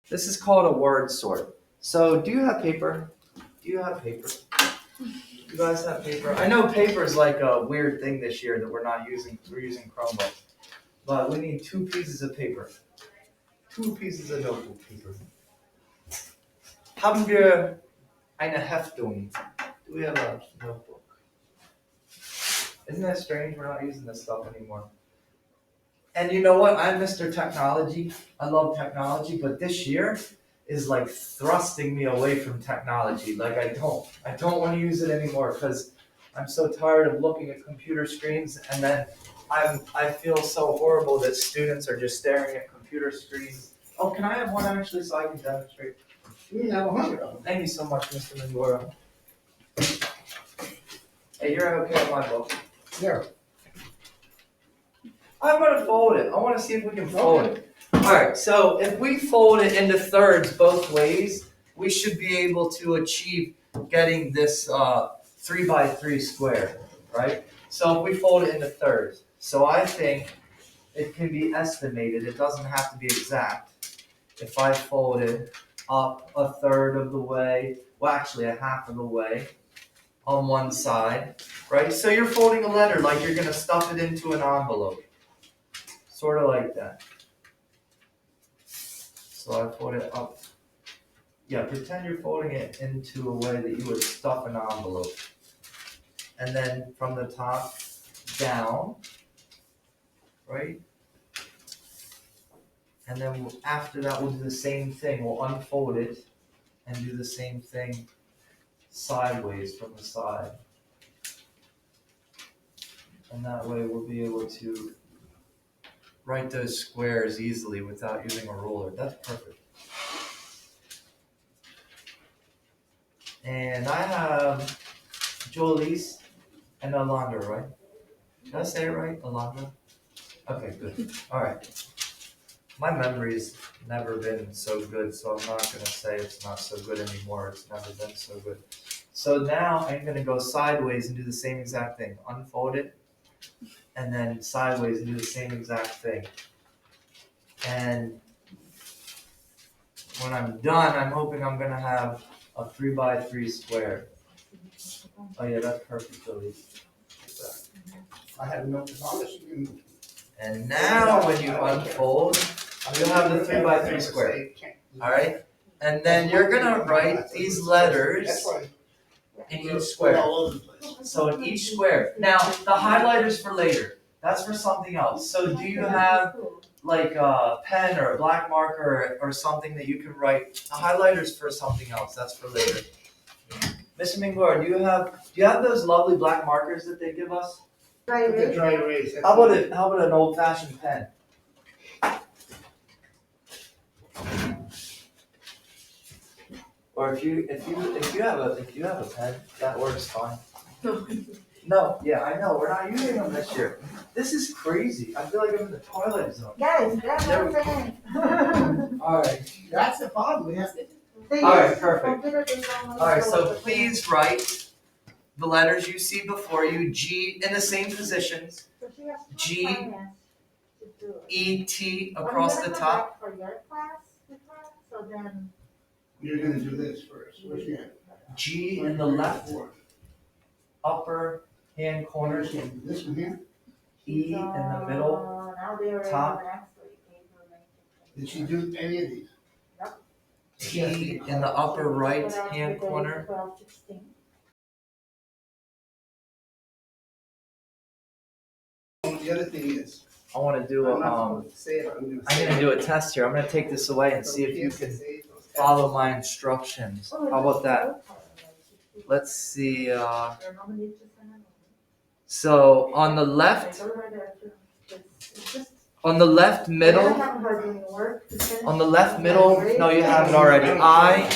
This is called a word sort. So do you have paper? Do you have paper? You guys have paper? I know paper is like a weird thing this year that we're not using. We're using Chromebooks. But we need 2 pieces of paper. 2 pieces of notebook paper. Haben wir eine Heftung? Do we have a notebook? Isn't that strange? We're not using this stuff anymore. And you know what? I'm Mr. Technology. I love technology, but this year is like thrusting me away from technology. Like I don't want to use it anymore because I'm so tired of looking at computer screens, and then I feel so horrible that students are just staring at computer screens. Oh, can I have one actually so I can demonstrate? We have 100 of them. Thank you so much, Mr. Mendora. Hey, you're okay with my book. There. I'm gonna fold it. I wanna see if we can fold it. Alright, so if we fold it into thirds both ways, we should be able to achieve getting this 3x3 square, right? So if we fold it into thirds. So I think it can be estimated, it doesn't have to be exact. If I fold it up a third of the way, well actually a half of the way on one side, right? So you're folding a letter like you're gonna stuff it into an envelope. Sort of like that. So I fold it up. Yeah, pretend you're folding it into a way that you would stuff an envelope. And then from the top down, right? And then after that, we'll do the same thing. We'll unfold it and do the same thing sideways from the side. And that way we'll be able to write those squares easily without using a ruler. That's perfect. And I have Jolie's and Alondra, right? Did I say it right, Alondra? Okay, good. All right. My memory's never been so good, so I'm not gonna say it's not so good anymore. It's never been so good. So now I'm gonna go sideways and do the same exact thing. Unfold it, and then sideways and do the same exact thing. And when I'm done, I'm hoping I'm gonna have a 3x3 square. Oh yeah, that's perfect, Jolie. I have no knowledge. And now when you unfold, you'll have the 3x3 square. Alright? And then you're gonna write these letters in each square. So in each square. Now, the highlighter's for later. That's for something else. So do you have like a pen or a black marker or something that you can write? A highlighter's for something else. That's for later. Mr. Mingor, do you have those lovely black markers that they give us? Dry erase. How about an old fashioned pen? Or if you have a pen, that works fine. No, yeah, I know. We're not using them this year. This is crazy. I feel like I'm in the Twilight Zone. Guys, grab There my pen. Alright. That's the problem, we have to. Alright, perfect. Alright, so please write the letters you see before you. G in the same positions. G, E, T across the top. For your class, so then. You're gonna do this first. Where's your? G in the left upper hand corner. This one here? E in the middle. top. Did she do any of these? T in the upper right hand corner. The other thing is. I want to do I'm not supposed to say it, I'm gonna do a test here. I'm gonna take this away and see if you can follow my instructions. How about that? Let's see. So on the left middle. On the left middle. No, you have it already. I.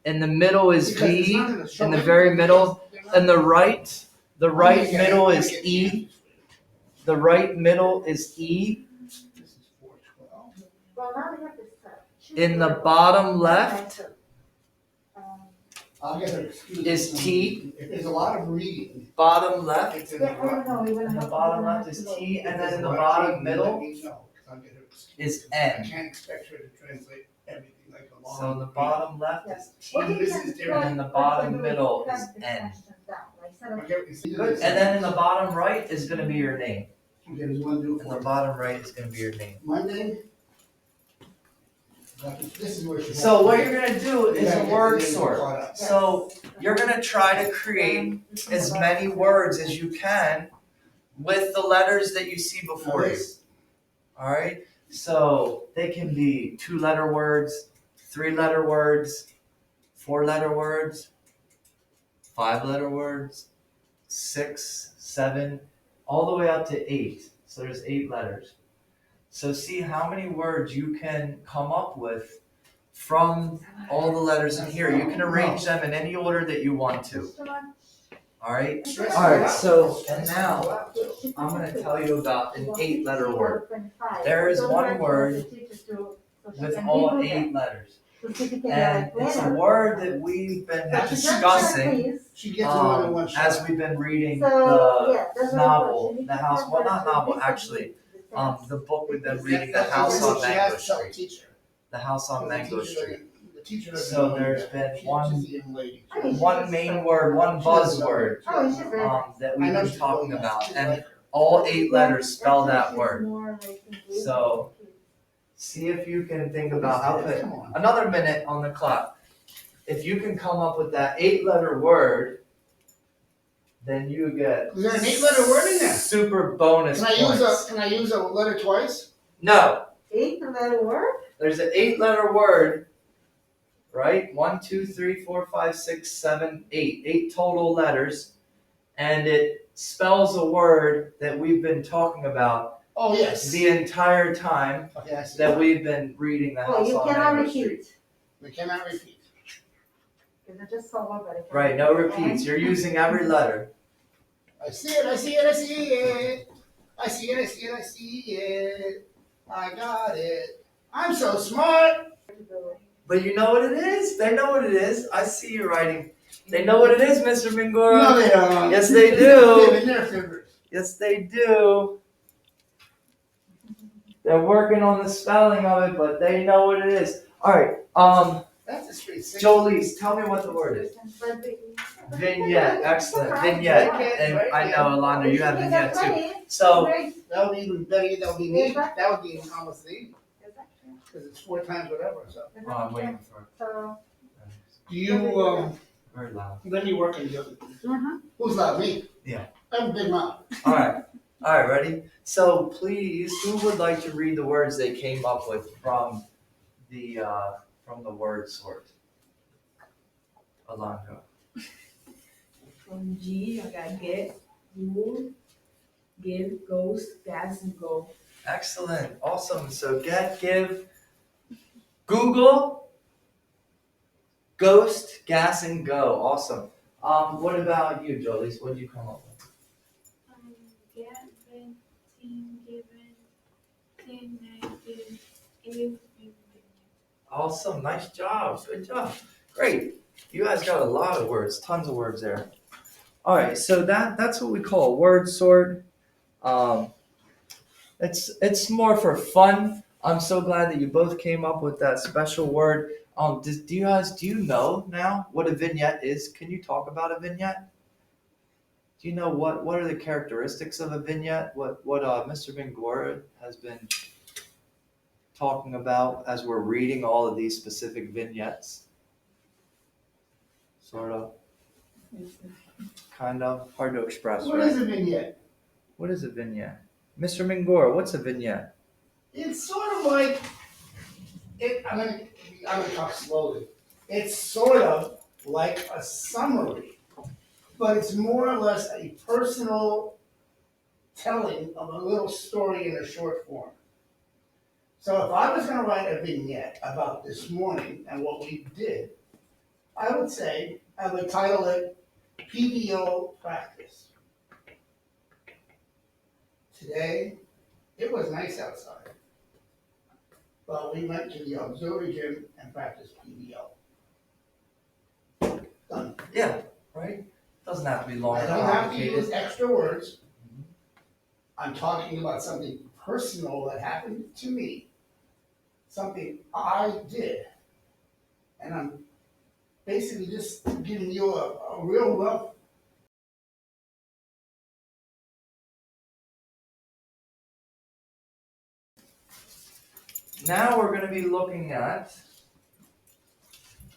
In the middle is V. In the very middle. And the right middle is E. The right middle is E. In the bottom left is T. If there's a lot of reading. Bottom left. It's in Yeah, I don't know, In the bottom left is T, and then in the bottom middle is I N. can't expect her to translate everything. like a long. So the bottom left is T, Well, you this can- is different. and then the what bottom you do middle cut is the N. sections down, like set up- Okay, you see Good. this? And then in the bottom right is gonna be your name. Okay, there's one do In the for bottom right is gonna be your name. Monday. This is where she. So what you're gonna do You is gotta a get word the names sort. caught up. So you're gonna try to create as many words as you can with the letters that you see before you. Alright? So they can be 2-letter words, 3-letter words, 4-letter words, 5-letter words, 6, 7, all the way up to 8. So there's 8 letters. So see how many words you can come up with from all the letters in here. You can arrange them in any order that you want to. Alright? Alright, so and now I'm gonna tell you about an 8-letter word. There is one word with all 8 letters. And it's a word that we've been discussing She gets more than one shot. as we've been reading the novel, the house, well, not novel, actually, the book we've been reading, The House on She Mango has to tell the Street. teacher. The House on The Mango teacher Street. doesn't- the teacher doesn't So know there's that. been She's one- just a young lady. One main word, one buzzword that we've been talking about, and all 8 letters spell that word. So see if you can think about, I'll put another minute on the clock. If you can come up with that 8-letter word, then you get Is there an 8-letter word in there? super bonus Can points. I use a letter twice? No, 8-letter word? there's an 8-letter word, right? 1, 2, 3, 4, 5, 6, 7, 8. 8 total letters, and it spells a word that we've been talking about Oh, yes. the entire time Okay, I see. that we've been reading The Oh, House you on cannot Mango Street. repeat. We cannot repeat. Because I just saw one, but I can't. Right, no repeats. You're using every letter. I see it, I see it, I see it. I see it, I see it, I see it. I got it. I'm so smart. But you know what it is? They know what it is. I see you writing. They know what it is, Mr. Mingora. No, they don't. Yes, they do. They're in their fingers. Yes, they do. They're working on the spelling of it, but they know what it is. All right. That's a straight 6. Jolise, tell me what the word is. Vignette. Excellent. Vignette. And I know, Alondra, you have vignette too. So, That would be even better. That would be neat. That would be almost neat. Because it's 4 times whatever. So, oh, I'm waiting for do you very loud. let me work on the other? Who's loud? Me. Yeah. I'm a big mouth. All right. All right, ready? So please, who would like to read the words they came up with from the word sort? Alondra. From G, I got get, rule, give, ghost, gas, and go. Excellent. Awesome. So get, give, Google, ghost, gas, and go. Awesome. What about you, Jolise? What did you come up with? Get, been, team, given, team, negative, give, and Awesome. Nice job. Good job. Great. You guys got a lot of words, tons of words there. All right, so that's what we call a word sort. It's more for fun. I'm so glad that you both came up with that special word. Do you know now what a vignette is? Can you talk about a vignette? Do you know what are the characteristics of a vignette? What Mr. Bingora has been talking about as we're reading all of these specific vignettes? Sort of. Kind of. Hard to express, What right? is a vignette? What is a vignette? Mr. Mingora, what's a vignette? It's sort of like I'm gonna talk slowly. It's sort of like a summary, but it's more or less a personal telling of a little story in a short form. So if I was gonna write a vignette about this morning and what we did, I would say I would title it PBO Practice. Today, it was nice outside, but we went to the auxiliary gym and practiced PBO. Done. Yeah, right? Doesn't have to be long I and don't have to complicated. use extra words. I'm talking about something personal that happened to me, something I did. And I'm basically just giving you a real rough. Now we're going to be looking at,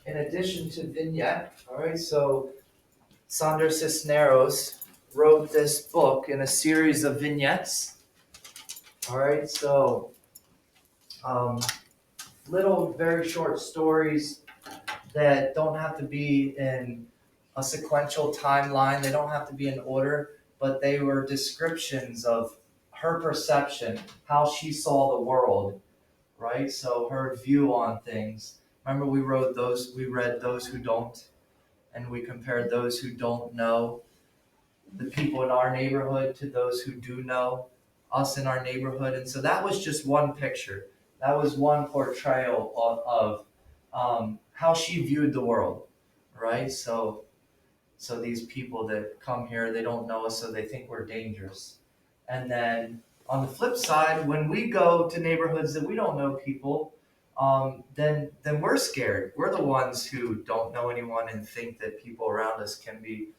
in addition to vignette, all right, so Sandra Cisneros wrote this book in a series of vignettes. All right, so little, very short stories that don't have to be in a sequential timeline, they don't have to be in order, but they were descriptions of her perception, how she saw the world, right? So her view on things. Remember, we read those who don't, and we compared those who don't know the people in our neighborhood to those who do know us in our neighborhood. And so that was just one picture. That was one portrayal of how she viewed the world, right? So these people that come here, they don't know us, so they think we're dangerous. And then on the flip side, when we go to neighborhoods that we don't know people, then we're scared. We're the ones who don't know anyone and think that people around us can be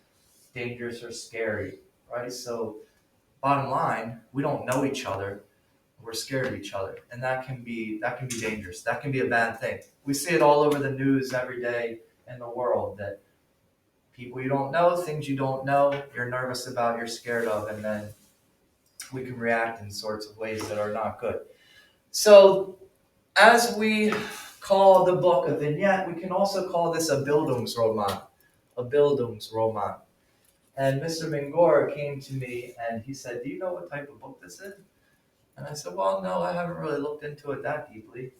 dangerous or scary, right? So bottom line, we don't know each other. We're scared of each other, and that can be dangerous. That can be a bad thing. We see it all over the news every day in the world that people you don't know, things you don't know, you're nervous about, you're scared of, and then we can react in sorts of ways that are not good. So as we call the book a vignette, we can also call this a Bildungsroman. A Bildungsroman. And Mr. Mingora came to me and he said, "Do you know what type of book this is?" And I said, "Well, no, I haven't really looked into it that deeply."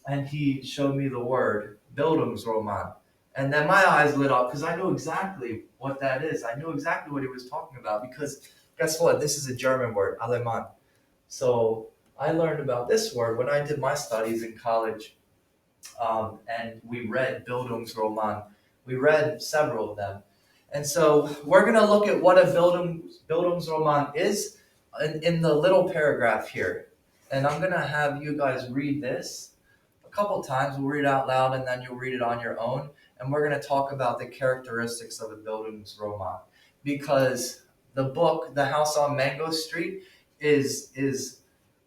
And he showed me the word Bildungsroman. And then my eyes lit up because I knew exactly what that is. I knew exactly what he was talking about because guess what? This is a German word, Alemann. So I learned about this word when I did my studies in college, and we read Bildungsroman. We read several of them. And so we're going to look at what a Bildungsroman is in the little paragraph here. And I'm going to have you guys read this a couple times. We'll read it out loud and then you'll read it on your own. And we're going to talk about the characteristics of a Bildungsroman. Because the book, The House on Mango Street, is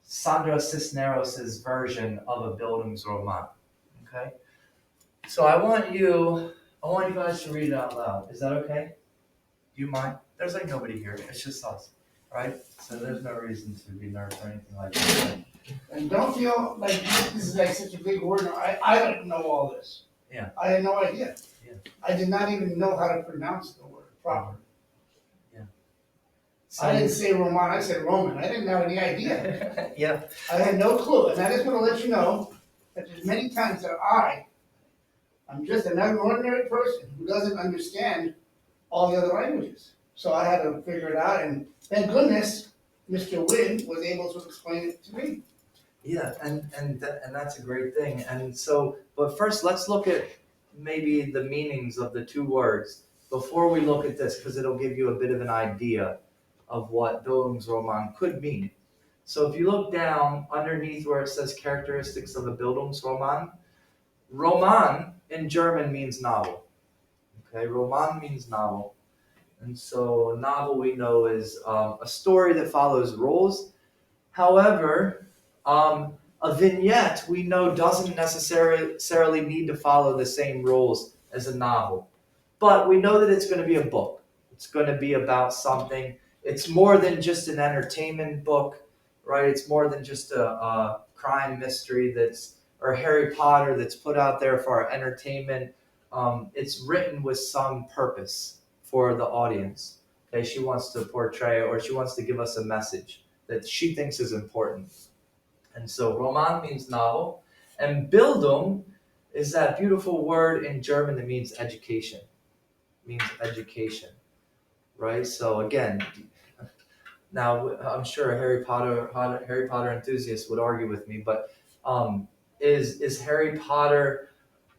Sandra Cisneros' version of a Bildungsroman. Okay? So I want you guys to read it out loud. Is that okay? Do you mind? There's like nobody here. It's just us, right? So there's no reason to be nervous or anything like that. And don't feel like this is like such a big word. I don't know all this. Yeah. I had no idea. Yeah. I did not even know how to pronounce the word properly. So, I didn't say Roman, I said Roman. I didn't have any idea. yeah. I had no clue. And I just want to let you know that there's many times that I'm just another ordinary person who doesn't understand all the other languages. So I had to figure it out, and thank goodness Mr. Wynn was able to explain it to me. Yeah, and that's a great thing. And so, but first, let's look at maybe the meanings of the two words before we look at this, because it'll give you a bit of an idea of what Bildungsroman could mean. So if you look down underneath where it says characteristics of a Bildungsroman, Roman in German means novel. Okay, Roman means novel. And so a novel we know is a story that follows rules. However, a vignette we know doesn't necessarily need to follow the same rules as a novel. But we know that it's going to be a book. It's going to be about something. It's more than just an entertainment book, right? It's more than just a crime mystery or Harry Potter that's put out there for our entertainment. It's written with some purpose for the audience. Okay, she wants to portray or she wants to give us a message that she thinks is important. And so Roman means novel, and Bildung is that beautiful word in German that means education. It means education, right? So again, now I'm sure a Harry Potter enthusiast would argue with me, but is Harry Potter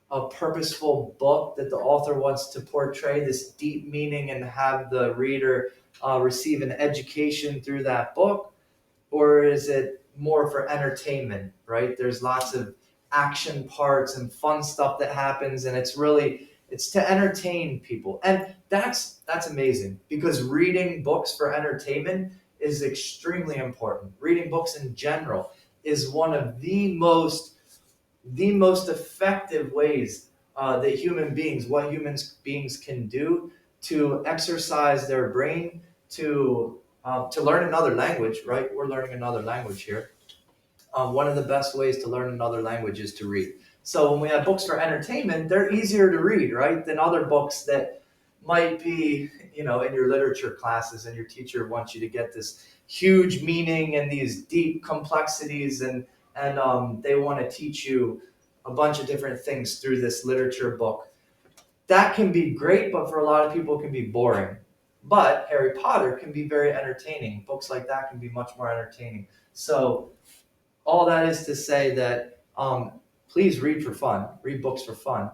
a purposeful book that the author wants to portray this deep meaning and have the reader receive an education through that book? Or is it more for entertainment, right? There's lots of action parts and fun stuff that happens, and it's to entertain people. And that's amazing, because reading books for entertainment is extremely important. Reading books in general is one of the most effective ways that human beings can do to exercise their brain, to learn another language, right? We're learning another language here. One of the best ways to learn another language is to read. So when we have books for entertainment, they're easier to read, right, than other books that might be, in your literature classes, and your teacher wants you to get this huge meaning and these deep complexities, and they want to teach you a bunch of different things through this literature book. That can be great, but for a lot of people it can be boring. But Harry Potter can be very entertaining. Books like that can be much more entertaining. So all that is to say that please read for fun, read books for fun.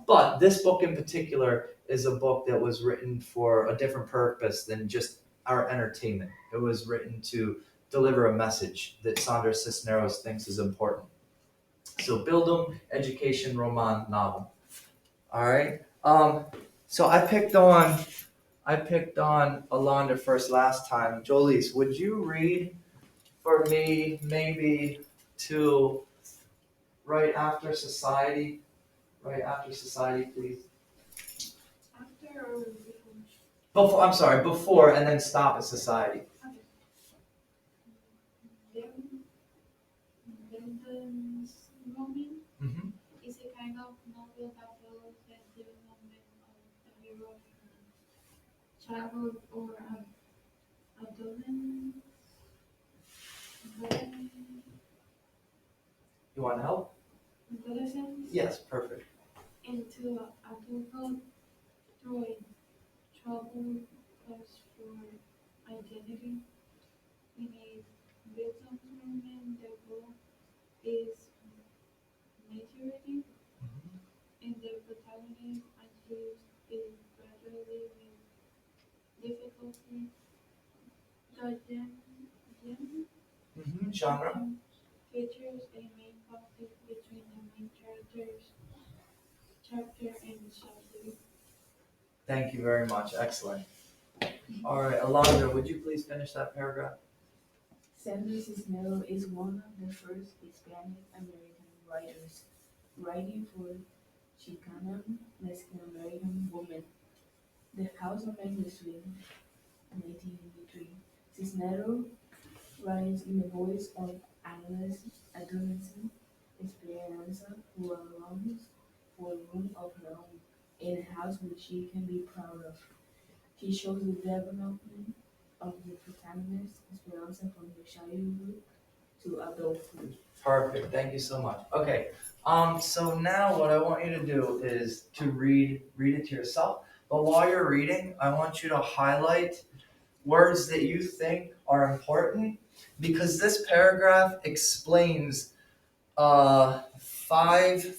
But this book in particular is a book that was written for a different purpose than just our entertainment. It was written to deliver a message that Sandra Cisneros thinks is important. So Bildung, education, roman, novel. All right. So I picked on Alonda first last time. Jolise, would you read for me maybe to right after society? Right after society, please. After or before? Before and then stop at society. Bildung's Roman Mm-hmm. is a kind of novel that follows the development of the hero from childhood or adolescence. You want to help? Adolescence Yes, perfect. into adulthood through a troubled quest for identity. In a Bildung's Roman, the goal is maturity, and the protagonist achieves it gradually with difficulty. The Mm-hmm. Genre. features a main conflict between the main characters, chapter and subject. Thank you very much. Excellent. All right, Alondra, would you please finish that paragraph? Sandra Cisneros is one of the first Hispanic American writers, writing for Chicana Mexican American women. The House of Industry, 1983. Cisneros writes in the voice of adolescent Esperanza, who longs for a room of her own in a house which she can be proud of. She shows the development of the protagonist, Esperanza, from her childhood to adulthood. Perfect. Thank you so much. Okay. So now what I want you to do is to read it to yourself. But while you're reading, I want you to highlight words that you think are important, because this paragraph explains 4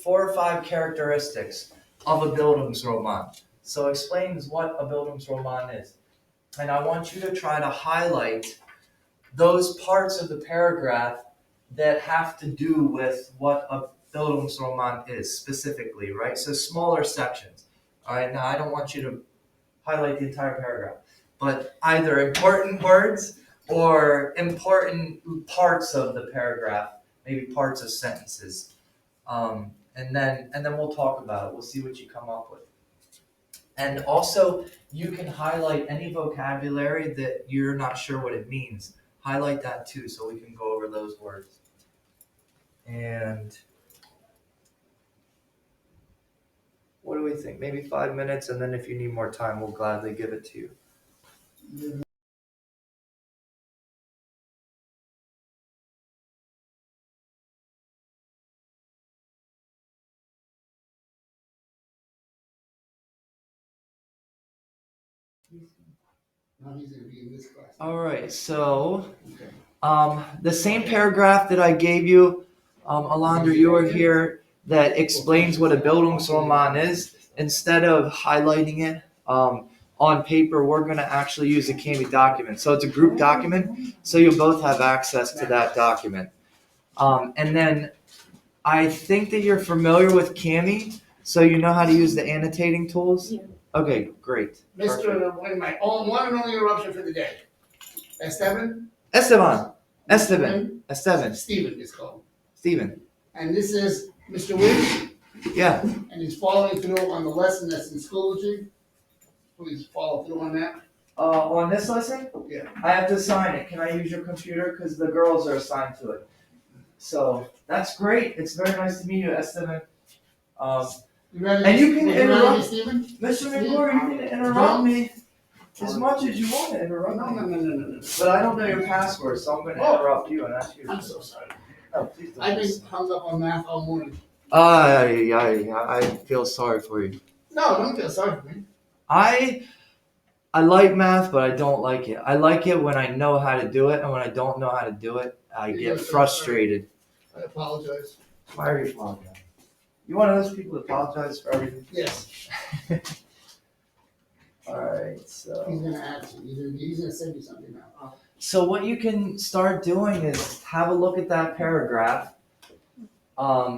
or 5 characteristics of a Bildungsroman. So explains what a Bildungsroman is. And I want you to try to highlight those parts of the paragraph that have to do with what a Bildungsroman is specifically, right? So smaller sections. All right, now I don't want you to highlight the entire paragraph, but either important words or important parts of the paragraph, maybe parts of sentences. And then we'll talk about it. We'll see what you come up with. And also, you can highlight any vocabulary that you're not sure what it means. Highlight that too, so we can go over those words. And what do we think? Maybe 5 minutes, and then if you need more time, we'll gladly give it to you. Now he's gonna be in this class. All right, so Okay. the same paragraph that I gave you, Alondra, you were here, that explains what a Bildungsroman is. Instead of highlighting it on paper, we're going to actually use a Kami document. So it's a group document, so you'll both have access to that document. And then I think that you're familiar with Cami, so you know how to use the annotating tools? Yeah. Okay, great. Perfect. Mr. Wait, my own one and only interruption for the day. Esteban? Esteban. Steven is called. Steven. And this is Mr. Wynn, Yeah. and he's following through on the lesson that's in Schoology. Please follow through on that. On this lesson? Yeah. I have to sign it. Can I use your computer? Because the girls are assigned to it. So that's great. It's very nice to meet you, Esteban. You ready? And you can ready, interrupt- Steven? Mr. McClure, you can interrupt me as much as you want to interrupt me. No. But I don't know your password, so I'm going to interrupt you and ask you. I'm so sorry. No, please don't. I've been hung up on math all morning. I feel sorry for you. No, don't feel sorry for me. I like math, but I don't like it. I like it when I know how to do it, and when I don't know how to do it, I get frustrated. I apologize. Why are you apologizing? You one of those people that apologize for everything? Yes, Alright, he's so. gonna add to you. He's gonna send you something now. So what you can start doing is have a look at that paragraph.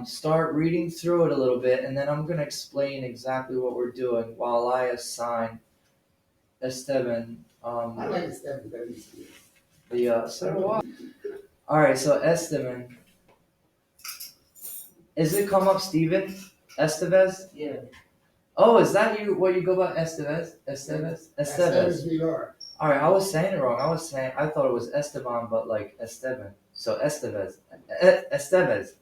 Start reading through it a little bit, and then I'm gonna explain exactly what we're doing while I assign Esteban. I like Esteban better than Steven. So do I. Alright, so Esteban. Is it come up Steven? Estevez? Yeah. Oh, is that you? What you go by Estevez? Estevez? Esteban's New York. Alright, I was saying it wrong. I thought it was Esteban, but like Esteban. So Estevez. Estevez.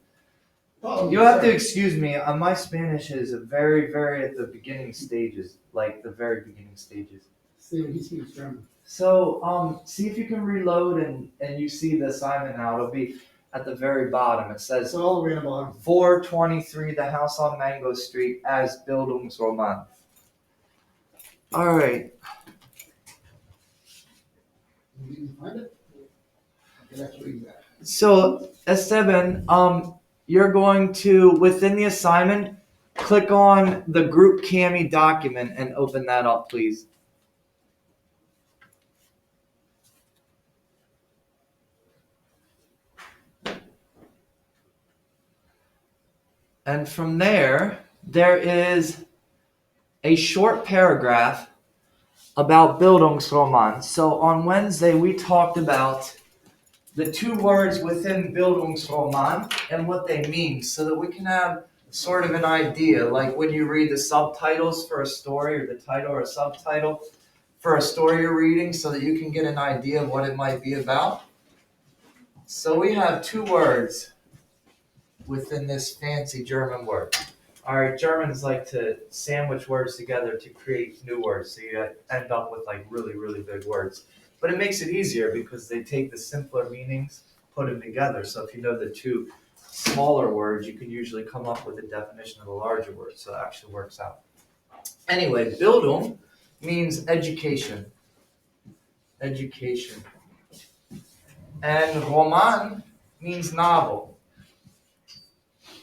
Oh, You have to sorry. excuse me. My Spanish is very, very at the beginning stages. Like the very beginning stages. Steven, he speaks German. So, see if you can reload and you see the assignment now. It'll be at the very bottom. It says It's all the way in the bottom. 423, the house on Mango Street as Bildungsroman. Alright. You can find it? Okay, let's read that. So, Esteban, you're going to, within the assignment, click on the group Cami document and open that up, please. And from there is a short paragraph about Bildungsroman. So on Wednesday, we talked about the two words within Bildungsroman and what they mean so that we can have sort of an idea, like when you read the subtitles for a story or the title or a subtitle for a story you're reading so that you can get an idea of what it might be about. So we have two words within this fancy German word. Alright, Germans like to sandwich words together to create new words, so you end up with like really, really big words. But it makes it easier because they take the simpler meanings, put them together. So if you know the two smaller words, you can usually come up with a definition of the larger word, so it actually works out. Anyway, Bildung means education. Education. And Roman means novel.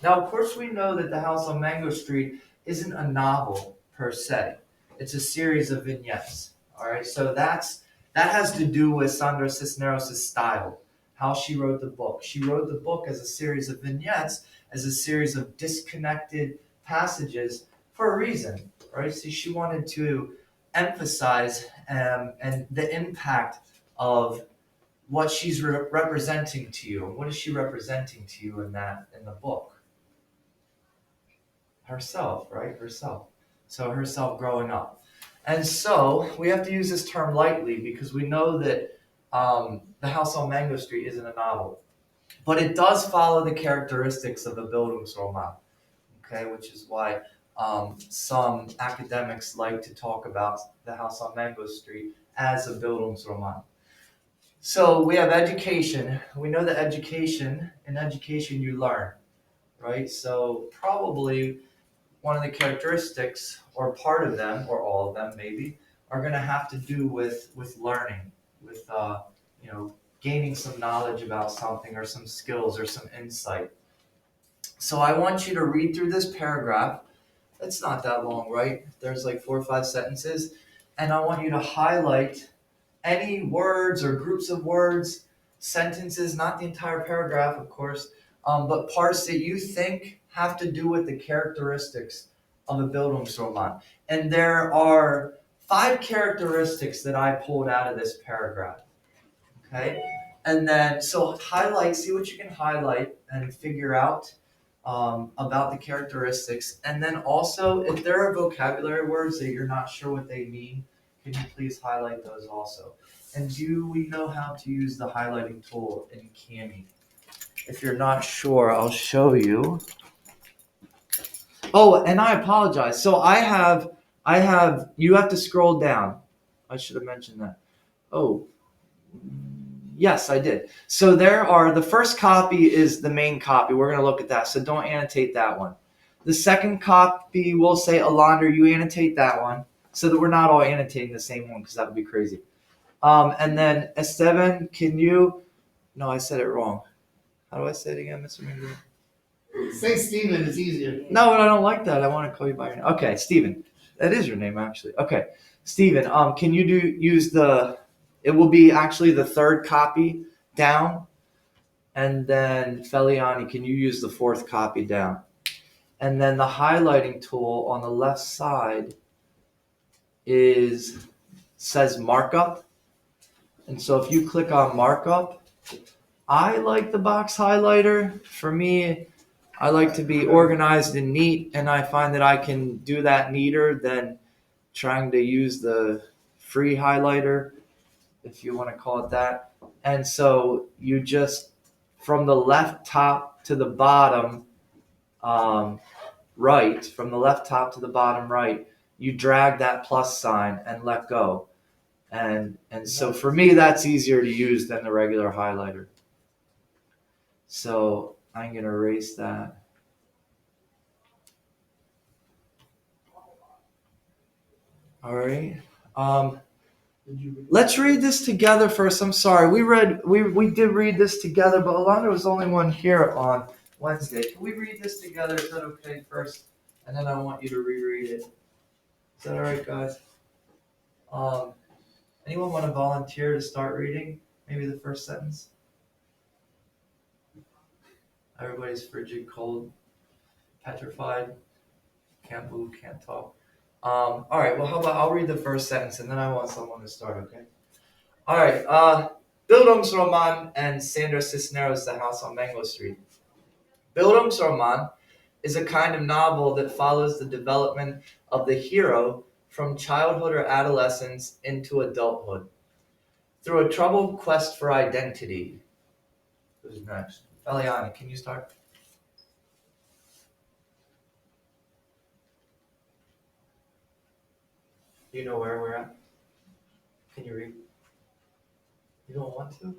Now, of course, we know that The House on Mango Street isn't a novel per se. It's a series of vignettes. All right, so that has to do with Sandra Cisneros' style, how she wrote the book. She wrote the book as a series of vignettes, as a series of disconnected passages for a reason, right? So she wanted to emphasize and the impact of what she's representing to you. And what is she representing to you in the book? Herself, right? Herself. So herself growing up. And so we have to use this term lightly because we know that The House on Mango Street isn't a novel. But it does follow the characteristics of a Bildungsroman, okay? Which is why some academics like to talk about The House on Mango Street as a Bildungsroman. So we have education. We know that in education you learn, right? So probably one of the characteristics, or part of them, or all of them maybe, are going to have to do with learning, with gaining some knowledge about something, or some skills, or some insight. So I want you to read through this paragraph. It's not that long, right? There's like 4 or 5 sentences, and I want you to highlight any words or groups of words, sentences, not the entire paragraph, of course, but parts that you think have to do with the characteristics of a Bildungsroman. And there are 5 characteristics that I pulled out of this paragraph. Okay? And then, so highlight, see what you can highlight and figure out about the characteristics. And then also, if there are vocabulary words that you're not sure what they mean, can you please highlight those also? And do we know how to use the highlighting tool in Kami? If you're not sure, I'll show you. Oh, and I apologize. So I have, you have to scroll down. I should have mentioned that. Oh, yes, I did. So there are, the first copy is the main copy. We're going to look at that. So don't annotate that one. The second copy will say, Alondra, you annotate that one so that we're not all annotating the same one because that would be crazy. And then Esteban, can you, no, I said it wrong. How do I say it again, Mr. Mingo? Say Steven, it's easier. No, but I don't like that. I want to call you by your name. Okay, Steven. That is your name, actually. Okay, Steven, can you use the, it will be actually the third copy down. And then Feliani, can you use the fourth copy down? And then the highlighting tool on the left side says markup. And so if you click on markup, I like the box highlighter. For me, I like to be organized and neat, and I find that I can do that neater than trying to use the free highlighter, if you want to call it that. And so you just, from the left top to the bottom right, from the left top to the bottom right, you drag that plus sign and let go. And so for me, that's easier to use than the regular highlighter. So I'm going to erase that. All right. Let's read this together first. I'm sorry. We did read this together, but Alondra was the only one here on Wednesday. Can we read this together? Is that okay first? And then I want you to reread it. Is that all right, guys? Anyone want to volunteer to start reading? Maybe the first sentence? Everybody's frigid, cold, petrified, can't move, can't talk. All right, well, how about I'll read the first sentence and then I want someone to start, okay? All right, Bildungsroman and Sandra Cisneros' The House on Mango Street. Bildungsroman is a kind of novel that follows the development of the hero from childhood or adolescence into adulthood through a troubled quest for identity. Who's next? Eliana, can you start? Do you know where we're at? Can you read? You don't want to?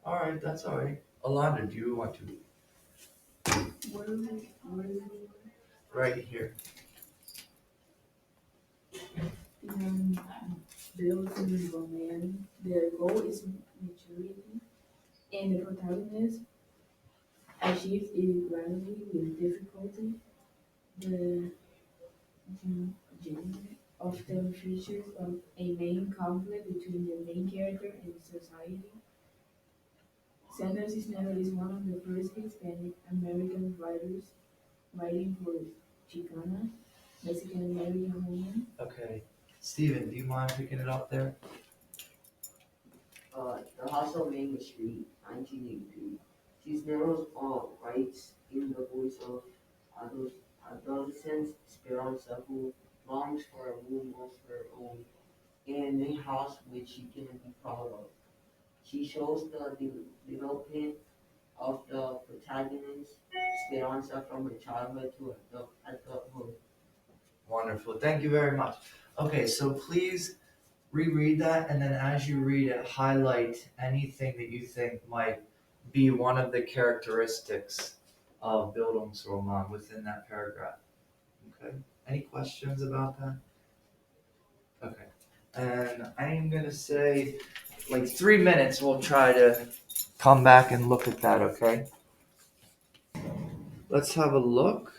All right, that's all right. Alondra, do you want to? Where is it? Right here. Building romance. Their goal is maturity, and the protagonist achieves it gradually with difficulty. The genre often features a main conflict between the main character and society. Sandra Cisneros is one of the first Hispanic American writers writing for Chicana, Mexican American woman. Okay. Steven, do you mind picking it up there? The House on Main Street, 1983. Cisneros writes in the voice of adolescent Esperanza, who longs for a room of her own and a house which she can be proud of. She shows the development of the protagonist, Esperanza, from her childhood to adulthood. Wonderful. Thank you very much. Okay, so please reread that, and then as you read it, highlight anything that you think might be one of the characteristics of Bildungsroman within that paragraph. Okay. Any questions about that? Okay. And I'm going to say, like 3 minutes, we'll try to come back and look at that, okay? Let's have a look.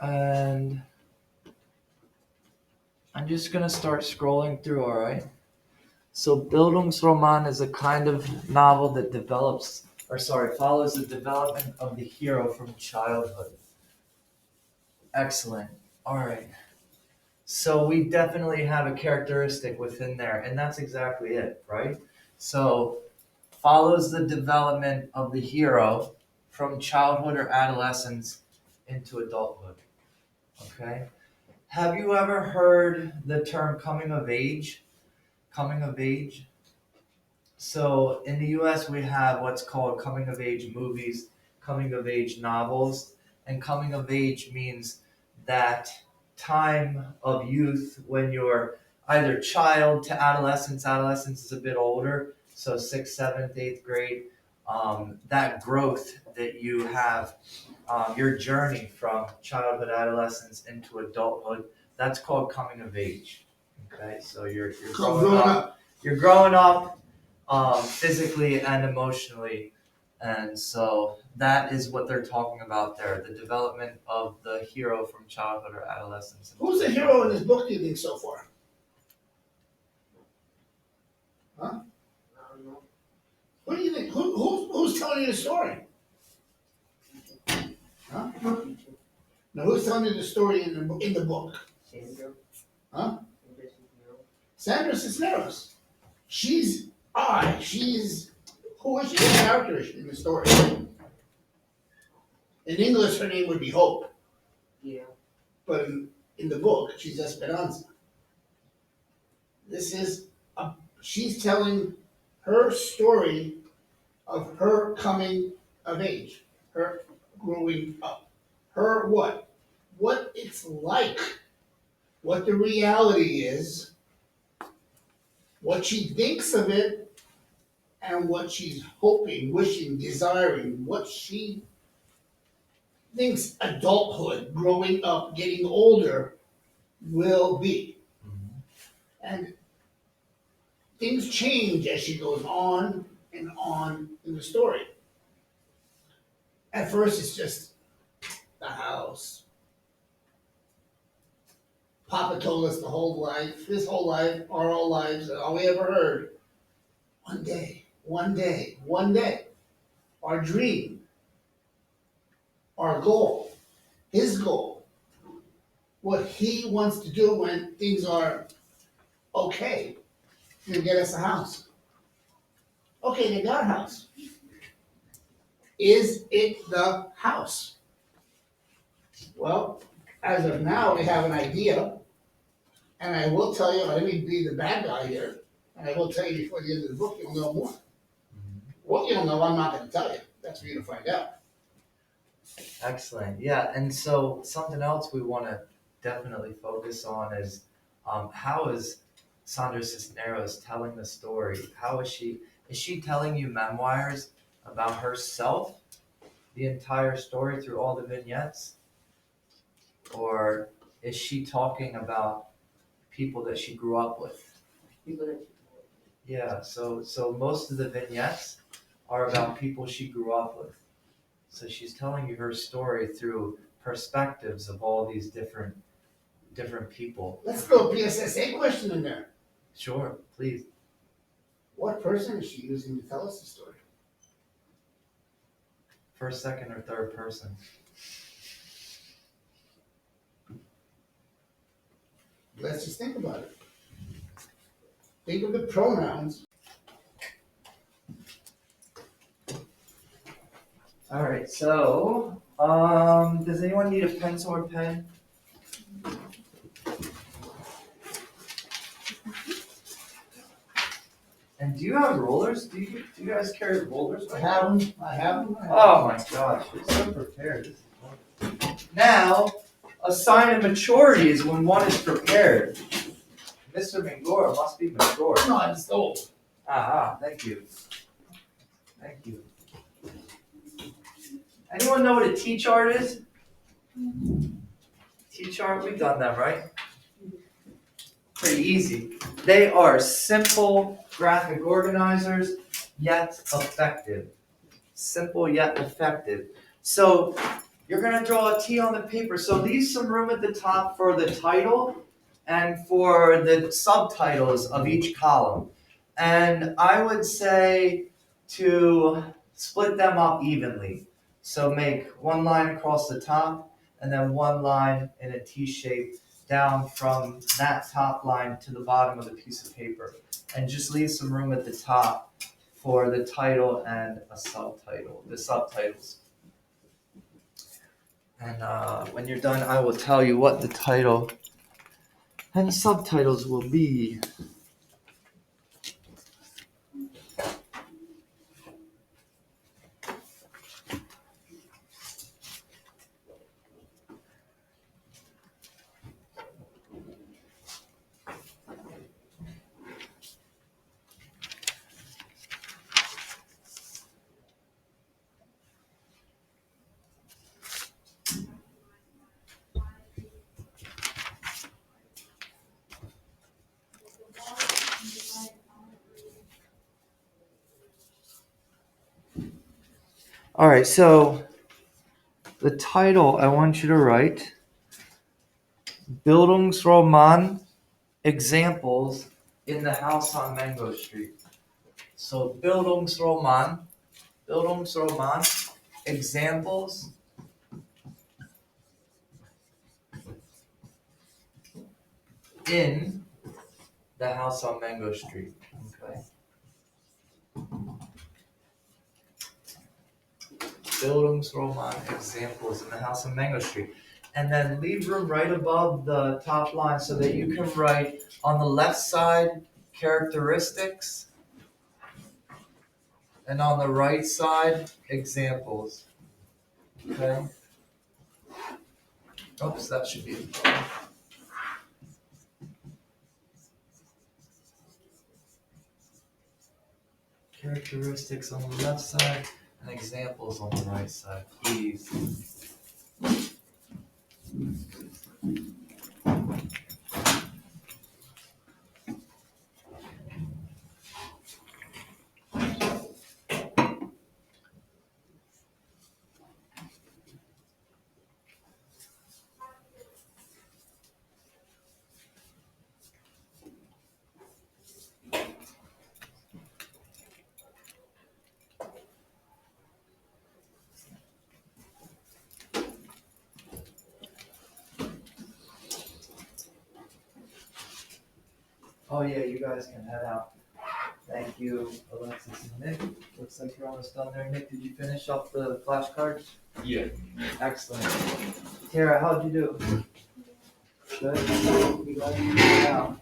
And I'm just going to start scrolling through, all right? So Bildungsroman is a kind of novel that develops follows the development of the hero from childhood. Excellent. All right. So we definitely have a characteristic within there, and that's exactly it, right? So follows the development of the hero from childhood or adolescence into adulthood. Okay? Have you ever heard the term coming of age? Coming of age? So in the US, we have what's called coming of age movies, coming of age novels, and coming of age means that time of youth when you're either child to adolescence. Adolescence is a bit older, so sixth, seventh, eighth grade. That growth that you have, your journey from childhood, adolescence into adulthood, that's called coming of age. Okay, so you're growing up. You're growing up physically and emotionally. And so that is what they're talking about there, the development of the hero from childhood or adolescence. Who's the hero in this book, do you think, so far? I don't know. Who do you think, who's telling you the story? Huh? Now, who's telling you the story in the book? Sandra. Huh? Sandra Cisneros. Sandra Cisneros. Who is she? What character is she in the story? In English, her name would be Hope, Yeah. but in the book, she's Esperanza. She's telling her story of her coming of age, her growing up, her what it's like, what the reality is, what she thinks of it, and what she's hoping, wishing, desiring, what she thinks adulthood, growing up, getting older will be. And things change as she goes on and on in the story. At first, it's just the house. Papa told us his whole life, our whole lives, all we ever heard. One day, our dream, our goal, his goal, what he wants to do when things are okay, to get us a house. Okay, they got a house. Is it the house? Well, as of now, we have an idea, and I will tell you, let me be the bad guy here, and I will tell you before the end of the book, you'll know more. What you'll know, I'm not gonna tell you. That's for you to find out. Excellent. Yeah, and so something else we want to definitely focus on is how is Sandra Cisneros telling the story? How is she telling you memoirs about herself, the entire story through all the vignettes? Or is she talking about people that she grew up with? People that Yeah, so most of the vignettes are about people she grew up with. So she's telling you her story through perspectives of all these different people. Let's throw a PSSA question in there. Sure, please. What person is she using to tell us the story? First, second, or third person. Let's just think about it. Think of the pronouns. All right, so does anyone need a pencil or pen? And do you have rulers? Do you guys carry rulers? I have them. Oh my gosh, you're so prepared. This is wonderful. Now, a sign of maturity is when one is prepared. Mr. Mangora must be mature. No, I'm just old. Aha, thank you. Thank you. Anyone know what a T-chart is? T-chart, we've done that, right? Pretty easy. They are simple graphic organizers, yet effective. Simple yet effective. So you're gonna draw a T on the paper. So leave some room at the top for the title and for the subtitles of each column. And I would say to split them up evenly. So make one line across the top and then one line in a T shape down from that top line to the bottom of the piece of paper. And just leave some room at the top for the title and a subtitle, the subtitles. And when you're done, I will tell you what the title and the subtitles will be. All right, so the title I want you to write Bildungsroman Examples in the House on Mango Street. So Bildungsroman Examples in the House on Mango Street. Okay. Bildungsroman Examples in the House on Mango Street. And then leave room right above the top line so that you can write on the left side characteristics and on the right side examples. Okay. Oops, that should be it. Characteristics on the left side and examples on the right side, please. Oh yeah, you guys can head out. Thank you, Alexis and Nick. Looks like you're almost done there. Nick, did you finish up the flashcards? Yeah. Excellent. Tara, how'd you do? Good. You guys can head out.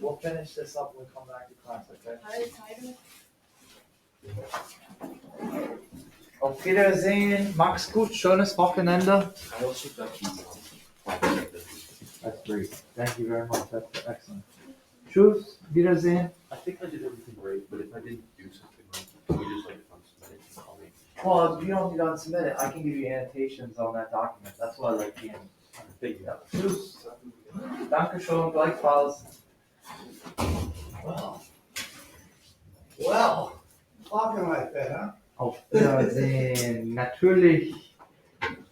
We'll finish this up when we come back to class, okay? Auf Wiedersehen. Mach's gut. Schönes Wochenende. I also got you. That's great. Thank you very much. That's excellent. Tschüss. Wiedersehen. I think I did everything right, but if I didn't do something right, can you just like unsubmit it and call me? Well, if you don't need to unsubmit it, I can give you annotations on that document. That's why I like being. Thank you. Ja. Tschüss. Dankeschön. Gleichfalls. Well, talking like that, huh? Auf Wiedersehen. Natürlich.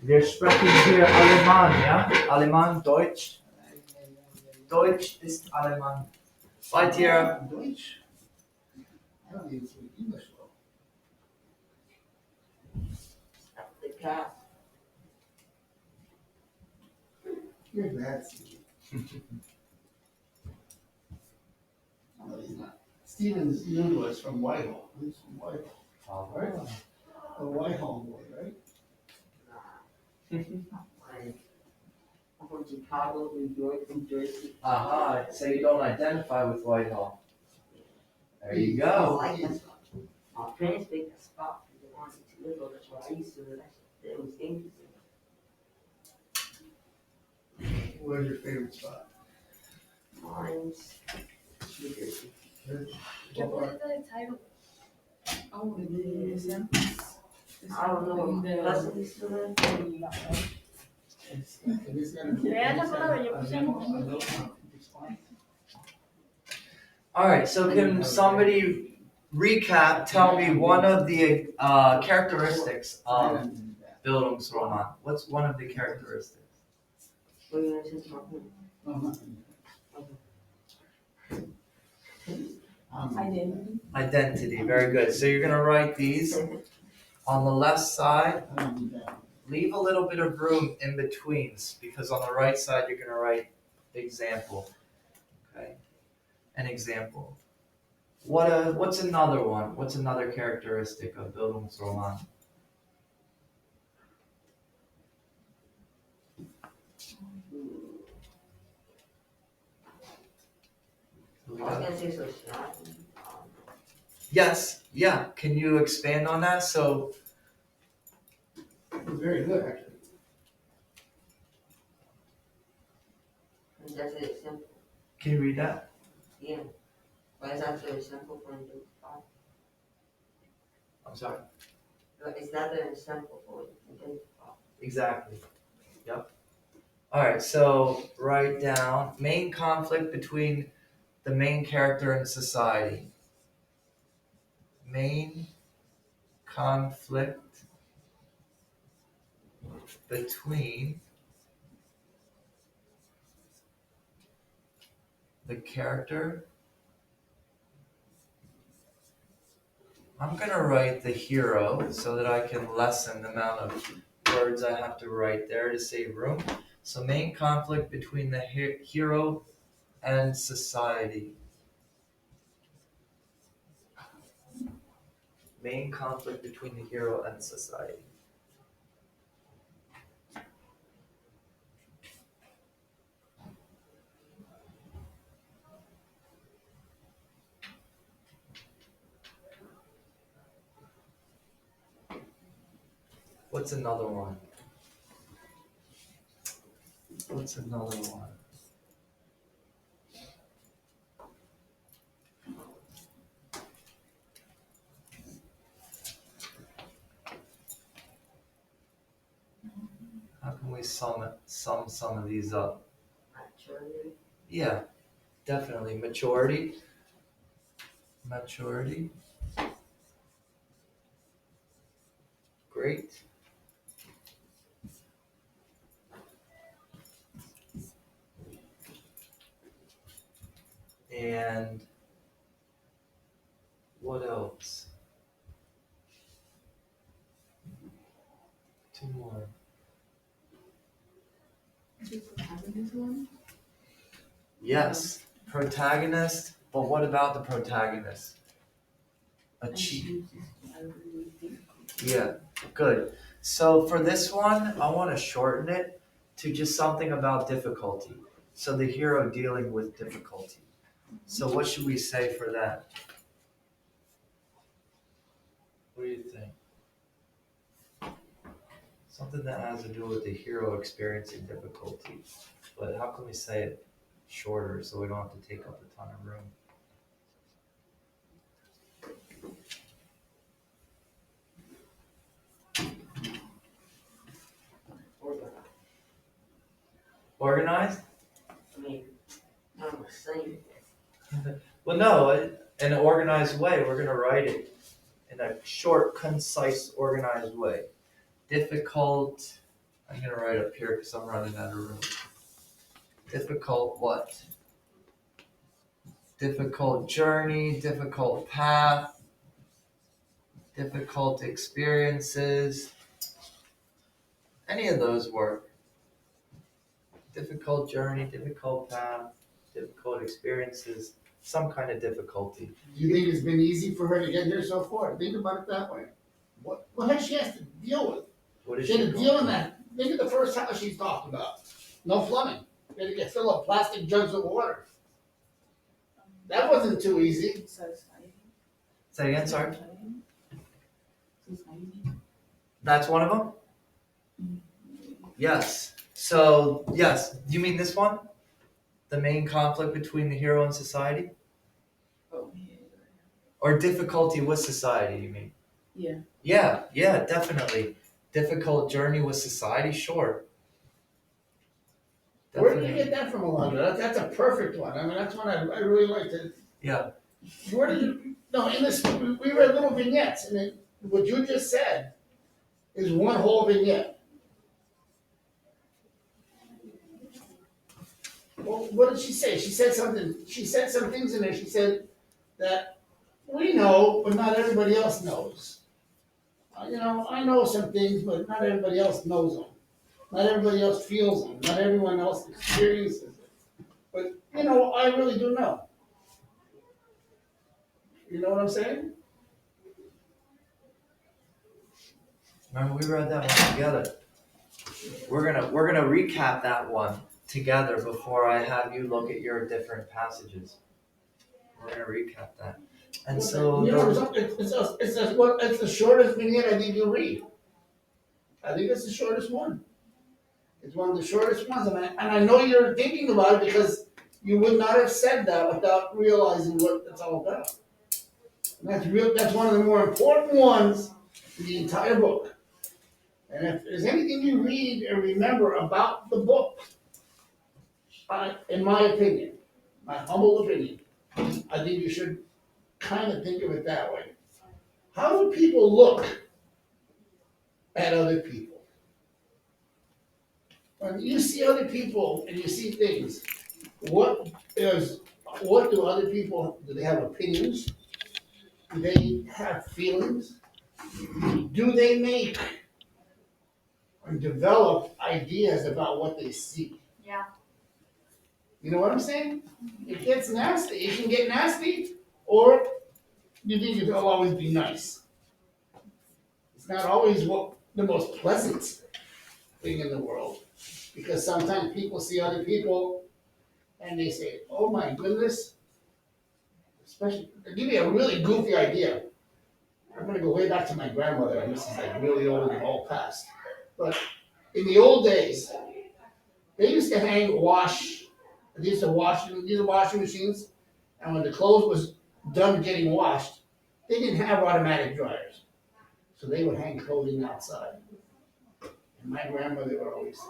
Wir sprechen hier Alemán, ja? Alemán, Deutsch. Deutsch ist Alemán. Bye, Tira. Deutsch? I don't even speak English well. The cat. You're bad, Steve. No, he's not. Steven's new is from Whitehall. He's from Whitehall. Right? The Whitehall boy, right? I'm from Chicago, New York, New Jersey. Aha, so you don't identify with Whitehall. There you I go. like that spot. My parents picked that spot because they wanted to live over. That's why I used to live. It was dangerous. Where's your favorite spot? Mine's New Jersey. What part? the title? Oh, the exam. I don't know. Cousin used to live. All right, so can somebody recap, tell me one of the characteristics of Bildungsroman? What's one of the characteristics? What are you gonna say to my parents? No, nothing. Identity. Identity, very good. So you're gonna write these on the left side. I don't do that. Leave a little bit of room in betweens because on the right side you're gonna write example. Okay, an example. What's another one? What's another characteristic of Bildungsroman? I was gonna say social. Yes, yeah. Can you expand on that? So It's very good, actually. That's it, simple. can you read that? Yeah. But it's actually simple for you. I'm sorry. But it's not that simple for you to identify. Exactly. Yep. All right. So write down main conflict between the main character and society. Main conflict between the character. I'm gonna write the hero so that I can lessen the amount of words I have to write there to save room. So main conflict between the hero and society. Main conflict between the hero and society. What's another one? What's another one? How can we sum some of these up? Maturity. Yeah, definitely. Maturity. Great. And what else? Two more. The protagonist one. Yes, protagonist. But what about the protagonist? Achieve. Yeah, good. So for this one, I want to shorten it to just something about difficulty. So the hero dealing with difficulty. So what should we say for that? What do you think? Something that has to do with the hero experiencing difficulty. But how can we say it shorter so we don't have to take up a ton of room? Organized? I mean, I'm saying Well, no, in an organized way. We're going to write it in a short, concise, organized way. Difficult. I'm going to write up here because I'm running out of room. Difficult what? Difficult journey, difficult path, difficult experiences. Any of those work. Difficult journey, difficult path, difficult experiences, some kind of difficulty. Do you think it's been easy for her to get here so far? Think about it that way. What has she has to deal with? What is She had to going deal with through? that. Think of the first house she's talking about. No plumbing. She had to get fill up plastic jugs of water. That wasn't too easy. Society. Say again, sorry. Society. That's one of them? Yes. So, yes. You mean this one? The main conflict between the hero and society? Oh, yeah. Or difficulty with society, you mean? Yeah. Yeah, definitely. Difficult journey with society, sure. Where did you get that from, Alondra? That's a perfect one. I mean, that's one I really like to. Yeah. Where did you? No, in this we read little vignettes, and then what you just said is one whole vignette. Well, what did she say? She said something. She said some things in there. She said that we know, but not everybody else knows. I know some things, but not everybody else knows them. Not everybody else feels them. Not everyone else experiences it. But, I really do know. You know what I'm saying? Remember, we read that one together. We're gonna recap that one together before I have you look at your different passages. We're gonna recap that. And so It's the shortest vignette I think you'll read. I think it's the shortest one. It's one of the shortest ones, and I know you're thinking about it because you would not have said that without realizing what it's all about. And that's one of the more important ones in the entire book. And if there's anything you read and remember about the book, in my opinion, my humble opinion, I think you should kind of think of it that way. How do people look at other people? When you see other people and you see things, what do other people, do they have opinions? Do they have feelings? Do they make or develop ideas about what they see? Yeah. You know what I'm saying? It gets nasty. It can get nasty, or you think it'll always be nice. It's not always the most pleasant thing in the world, because sometimes people see other people and they say, "Oh my goodness." Especially, to give you a really goofy idea, I'm gonna go way back to my grandmother, and this is like really old and all past. But in the old days, they used to these are washing machines, and when the clothes was done getting washed, they didn't have automatic dryers. So they would hang clothing outside. And my grandmother would always say,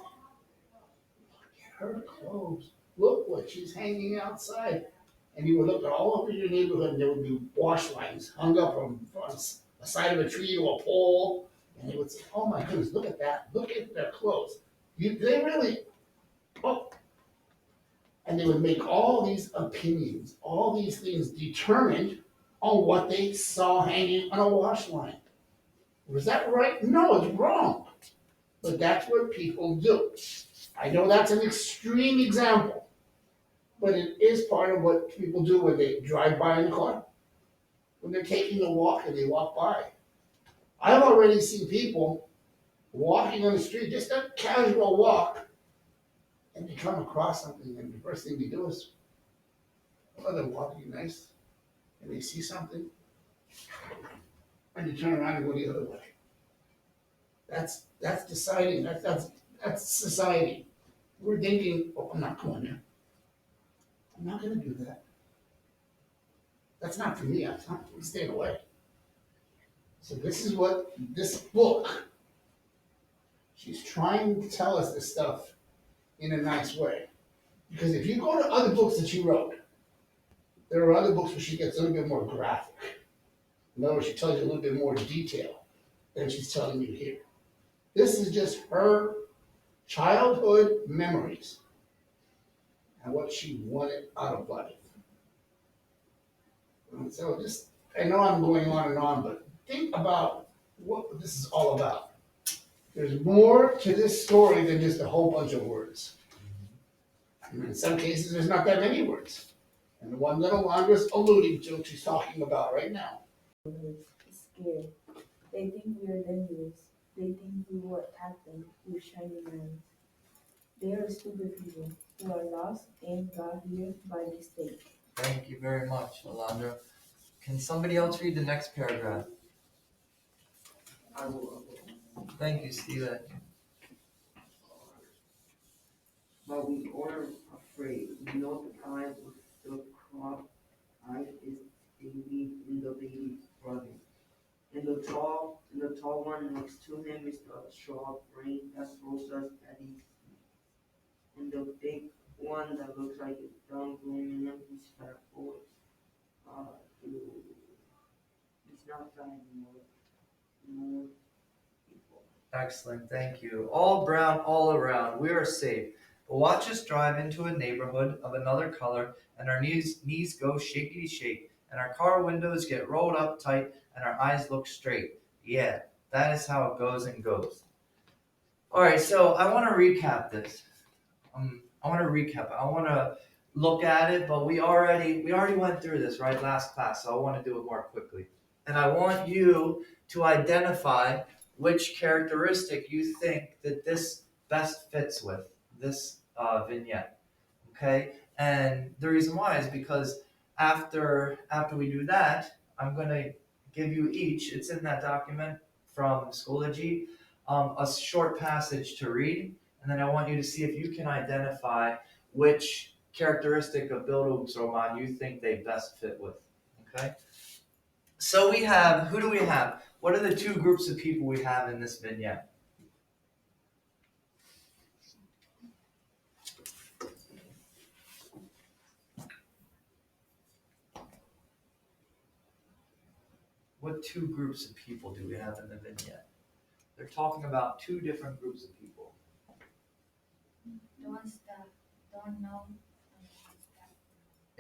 "Look at her clothes. Look what she's hanging outside." And you would look all over your neighborhood, and there would be wash lines hung up on the side of a tree or a pole. And they would say, "Oh my goodness, look at that. Look at their clothes. They really, oh." And they would make all these opinions, all these things determined on what they saw hanging on a wash line. Was that right? No, it's wrong. But that's what people do. I know that's an extreme example, but it is part of what people do when they drive by in the car. When they're taking a walk and they walk by. I've already seen people walking on the street, just a casual walk, and they come across something, and the first thing they do is, oh, they're walking nice, and they see something, and they turn around and go the other way. That's deciding. That's society. We're thinking, "Oh, I'm not going there. I'm not going to do that. That's not for me. I'm staying away." So this is what this book. She's trying to tell us this stuff in a nice way. Because if you go to other books that she wrote, there are other books where she gets a little bit more graphic. In other words, she tells you a little bit more detail than she's telling you here. This is just her childhood memories and what she wanted out of life. And so I know I'm going on and on, but think about what this is all about. There's more to this story than just a whole bunch of words. And in some cases, there's not that many words. And the one that Alondra's alluding to, she's talking about right now. Scared. They think we are dangerous. They think we will attack them with shining guns. They are stupid people who are lost and got here by mistake. thank you very much, Alondra. Can somebody else read the next paragraph? I will. Thank you, Steven. But we are afraid. We know the eye with the crop eye is baby in the baby's brother. And the tall one next to him is the short brain that throws us at his feet. And the big one that looks like a dumb grooming him is fat boys. It's not fat anymore. More people. Excellent, thank you. All brown, all around. We are safe. But watch us drive into a neighborhood of another color, and our knees go shakety shake and our car windows get rolled up tight, and our eyes look straight. Yeah, that is how it goes and goes. All right, so I want to recap this. I want to recap. I want to look at it, but we already went through this right last class, so I want to do it more quickly. And I want you to identify which characteristic you think that this best fits with this vignette. Okay, and the reason why is because after we do that, I'm gonna give you each. It's in that document from Schoology, a short passage to read, and then I want you to see if you can identify which characteristic of Bildungsroman you think they best fit with. Okay. So we have, who do we have? What are the two groups of people we have in this vignette? What two groups of people do we have in the vignette? They're talking about two different groups of people. The ones that don't know and the ones that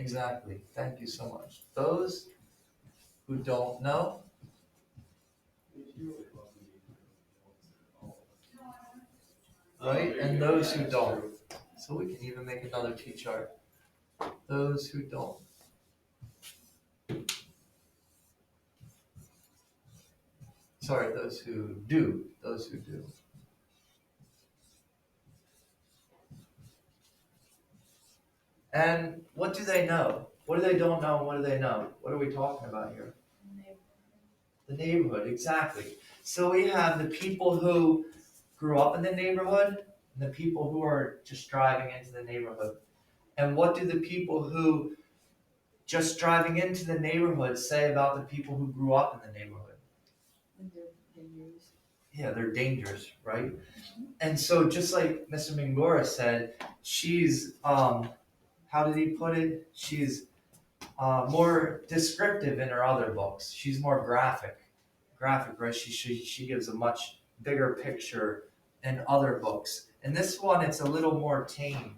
Exactly. Thank you so much. Those who don't know, right? And those who don't. So we can even make another T-chart. Those who don't. Sorry, those who do. Those who do. And what do they know? What do they don't know? And what do they know? What are we talking about here? The neighborhood, exactly. So we have the people who grew up in the neighborhood and the people who are just driving into the neighborhood. And what do the people who just driving into the neighborhood say about the people who grew up in the neighborhood? Yeah, they're dangerous, right? And so just like Mr. Mingora said, she's how did he put it? She's more descriptive in her other books. She's more graphic, right? She gives a much bigger picture in other books. In this one, it's a little more tame.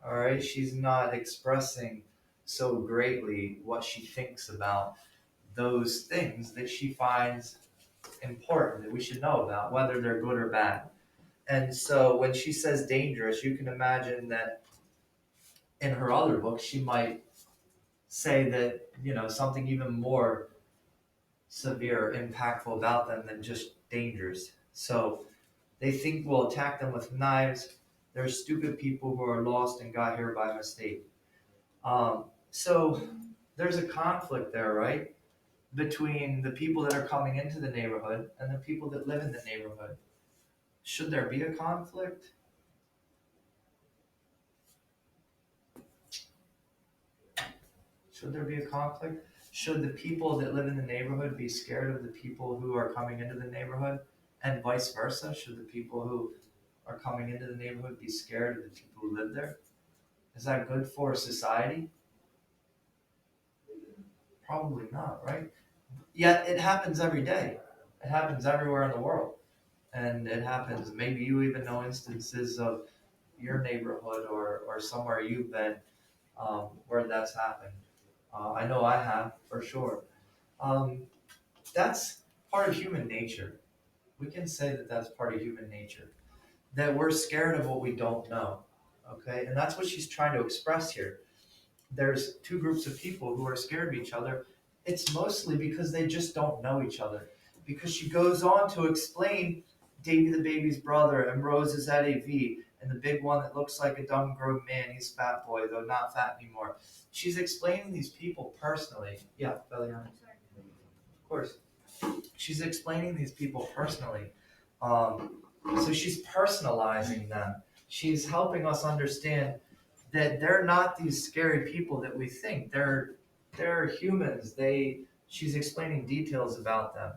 All right, she's not expressing so greatly what she thinks about those things that she finds important that we should know about, whether they're good or bad. And so when she says dangerous, you can imagine that in her other books, she might say that, something even more severe, impactful about them than just dangerous. So they think we'll attack them with knives. They're stupid people who are lost and got here by mistake. So there's a conflict there, right? Between the people that are coming into the neighborhood and the people that live in the neighborhood. Should there be a conflict? Should there be a conflict? Should the people that live in the neighborhood be scared of the people who are coming into the neighborhood? And vice versa? Should the people who are coming into the neighborhood be scared of the people who live there? Is that good for society? Probably not, right? Yet it happens every day. It happens everywhere in the world. And it happens, maybe you even know instances of your neighborhood or somewhere you've been where that's happened. I know I have, for sure. That's part of human nature. We can say that that's part of human nature. That we're scared of what we don't know. Okay? And that's what she's trying to express here. There's two groups of people who are scared of each other. It's mostly because they just don't know each other. Because she goes on to explain Davy the baby's brother and Rose is at AV and the big one that looks like a dumb grown man, he's fat boy, though not fat anymore. She's explaining these people personally. Yeah, Beliana. Of course. She's explaining these people personally. So she's personalizing them. She's helping us understand that they're not these scary people that we think. They're humans. She's explaining details about them.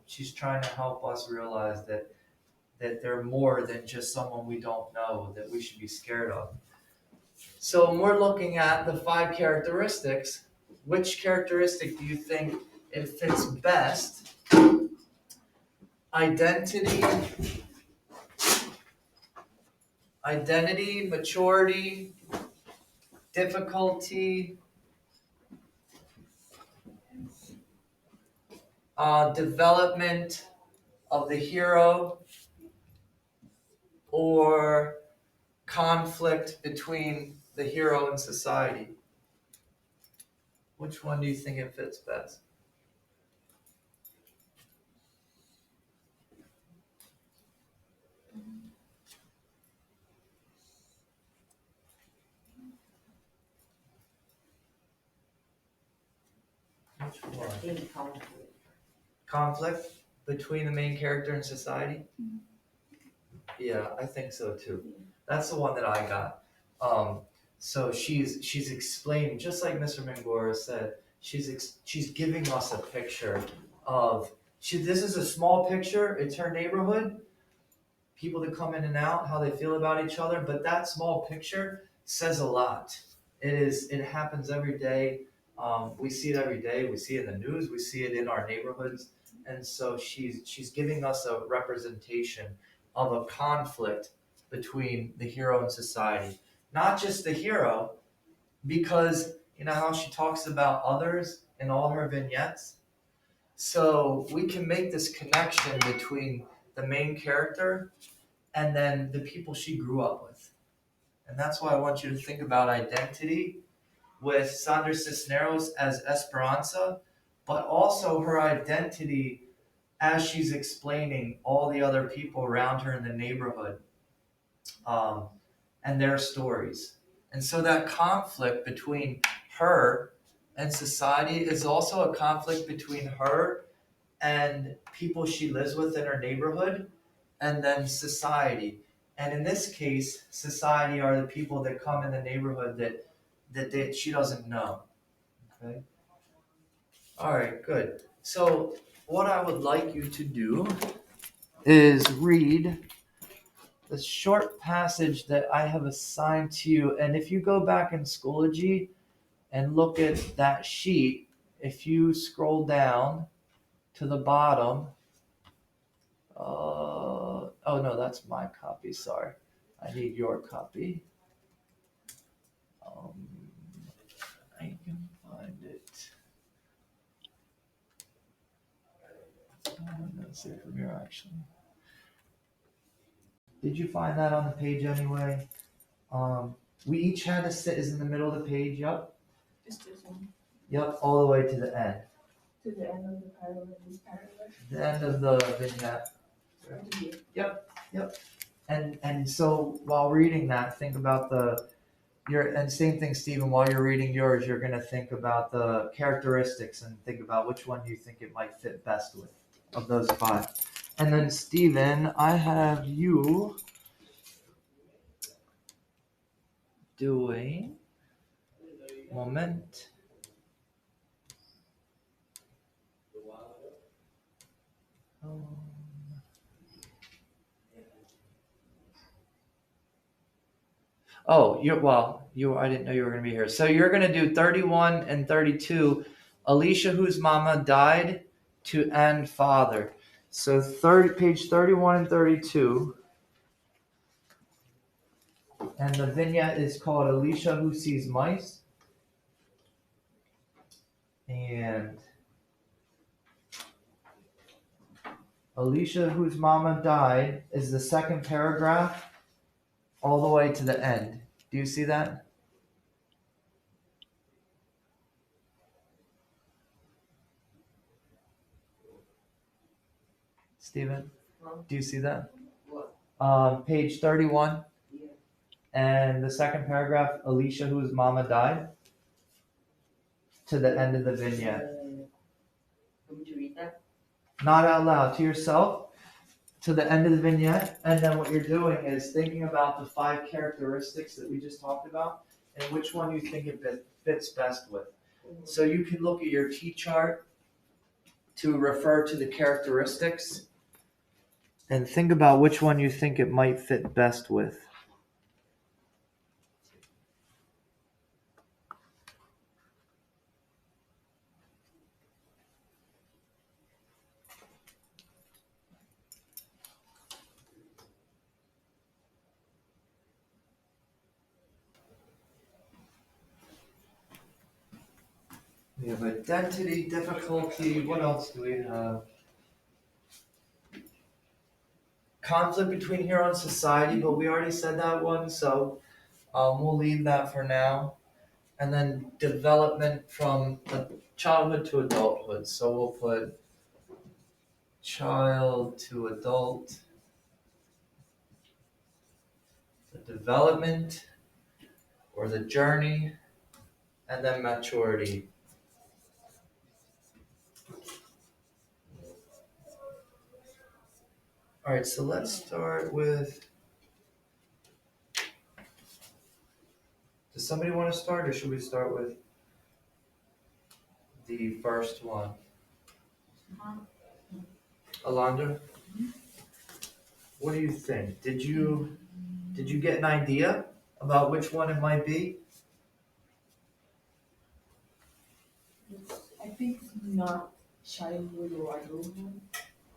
She's trying to help us realize that they're more than just someone we don't know that we should be scared of. So when we're looking at the 5 characteristics, which characteristic do you think it fits best? Identity, maturity, difficulty, development of the hero or conflict between the hero and society? Which one do you think it fits best? Which one? In conflict. Conflict between the main character and society? Yeah, I think so too. That's the one that I got. So she's explaining, just like Mr. Mangora said, she's giving us a picture of this is a small picture. It's her neighborhood, people that come in and out, how they feel about each other, but that small picture says a lot. It happens every day. We see it every day. We see it in the news. We see it in our neighborhoods. And so she's giving us a representation of a conflict between the hero and society. Not just the hero, because you know how she talks about others in all her vignettes. So we can make this connection between the main character and then the people she grew up with. And that's why I want you to think about identity with Sandra Cisneros as Esperanza, but also her identity as she's explaining all the other people around her in the neighborhood, and their stories. And so that conflict between her and society is also a conflict between her and people she lives with in her neighborhood, and then society. And in this case, society are the people that come in the neighborhood that she doesn't know. Okay. All right. Good. So what I would like you to do is read the short passage that I have assigned to you. And if you go back in Schoology and look at that sheet, if you scroll down to the bottom, oh no, that's my copy. Sorry, I need your copy. I can find it. Let's see from here actually. Did you find that on the page anyway? We each had a sit is in the middle of the page. Yep. Just this one. Yep, all the way to the end. To the end of the paragraph, this paragraph. The end of the vignette. Right here. Yep. And so while reading that, think about and same thing, Stephen, while you're reading yours, you're gonna think about the characteristics and think about which one you think it might fit best with of those 5. And then Stephen, I have you doing moment. I didn't know you were going to be here. So you're going to do 31 and 32. Alicia, whose mama died, to end father. So page 31 and 32. And the vignette is called Alicia, who sees mice. And Alicia, whose mama died, is the second paragraph all the way to the end. Do you see that? Stephen, do you see that? What? Page 31, Yeah. and the second paragraph, Alicia, whose mama died, to the end of the vignette. Want me to read that? Not out loud, to yourself, to the end of the vignette, and then what you're doing is thinking about the 5 characteristics that we just talked about, and which one you think it fits best with. So you can look at your T-chart to refer to the characteristics, and think about which one you think it might fit best with. We have identity, difficulty, what else do we have? Conflict between hero and society, but we already said that one, so we'll leave that for now. And then development from childhood to adulthood, so we'll put child to adult, the development or the journey, and then maturity. All right, so let's start with, does somebody want to start, or should we start with the first one? Alondra? What do you think? Did you get an idea about which one it might be? I think it's not childhood or adulthood.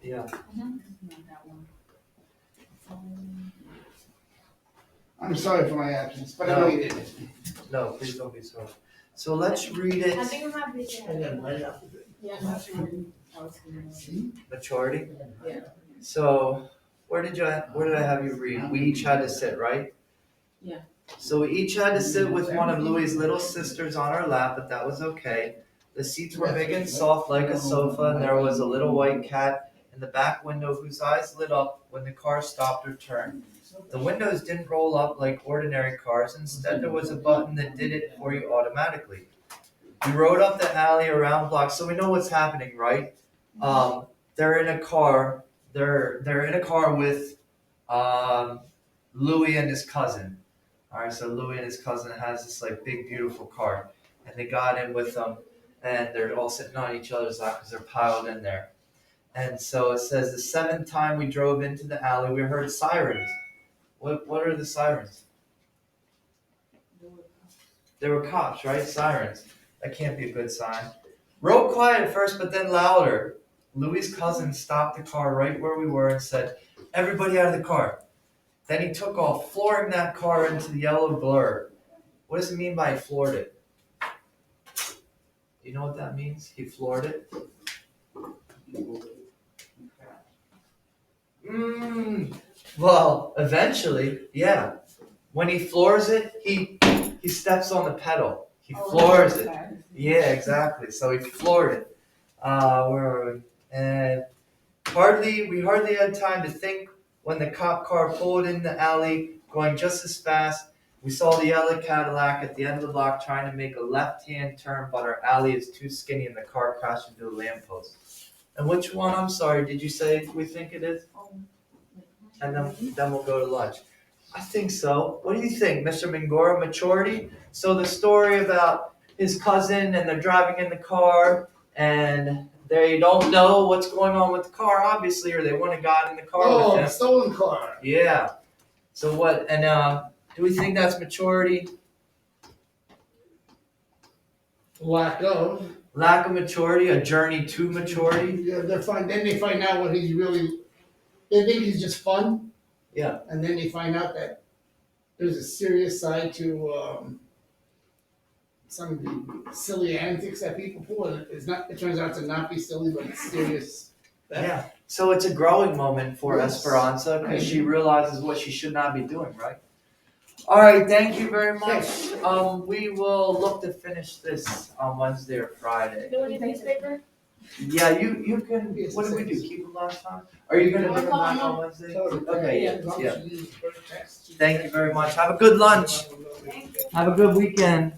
Yeah. It's not that one. I'm sorry for my absence, but I know you did it. No, please don't be sorry. So let's read I it. think we have this. Yeah, not one. I was gonna- Maturity. Yeah. So where did I have you read? We each had to sit, right? Yeah. So we each had to sit with one of Louie's little sisters on our lap, but that was okay. The seats were big and soft like a sofa, and there was a little white cat in the back window whose eyes lit up when the car stopped or turned. The windows didn't roll up like ordinary cars. Instead, there was a button that did it for you automatically. We rode up the alley around blocks, so we know what's happening, right? They're in a car. They're in a car with Louie and his cousin. All right, so Louie and his cousin has this like big, beautiful car, and they got in with them, and they're all sitting on each other's lap because they're piled in there. And so it says the seventh time we drove into the alley, we heard sirens. What are the sirens? There were cops, right? Sirens. That can't be a good sign. Real quiet at first, but then louder. Louie's cousin stopped the car right where we were and said, "Everybody out of the car." Then he took off, flooring that car into the yellow blur. What does it mean by he floored it? Do you know what that means? He floored it? Well, eventually, yeah. When he floors it, he steps on the pedal. He floors it. Yeah, exactly. So he floored it. Where are we? And we hardly had time to think when the cop car pulled in the alley, going just as fast. We saw the yellow Cadillac at the end of the block trying to make a left-hand turn, but our alley is too skinny and the car crashed into a lamppost. And which one, I'm sorry, did you say we think it is? And then we'll go to lunch. I think so. What do you think, Mr. Mingora? Maturity? So the story about his cousin and they're driving in the car and they don't know what's going on with the car, obviously, or they wouldn't have gotten in the car with Oh, him. stolen car. Yeah. So what? And do we think that's maturity? Lack of. Lack of maturity, a journey to maturity? Yeah, then they find out what he's really, they think he's just fun. Yeah. And then they find out that there's a serious side to some of the silly antics that people pull, and it turns out to not be silly, but it's serious. Yeah. So it's a growing moment for Yes. Esperanza because she realizes what she should not be doing, right? All right, thank you very much. We will look to finish this on Wednesday or Friday. Do we need newspaper? Yeah, you can. What did we do? Keep them last time? Are you gonna bring them back on Wednesday? Okay. Yeah. Thank you very much. Have a good lunch. Thank you. Have a good weekend.